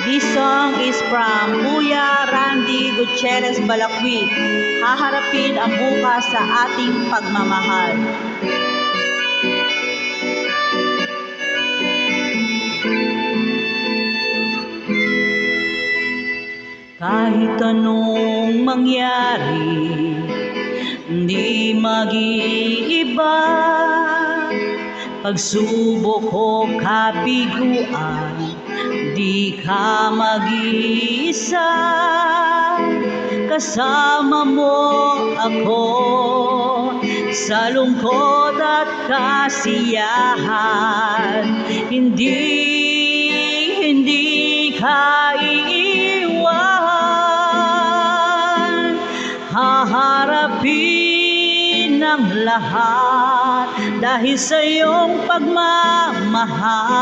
This song is from Kuya Randy Gutierrez Balakwi. Haharapin ang bukas sa ating pagmamahal. Kahit anong mangyari, hindi mag-iiba. Pagsubok o kabiguan, di ka mag-iisa. Kasama mo ako sa lungkot at kasiyahan. Hindi ka iiwan. Haharapin ang lahat dahil sa iyong pagmamahal.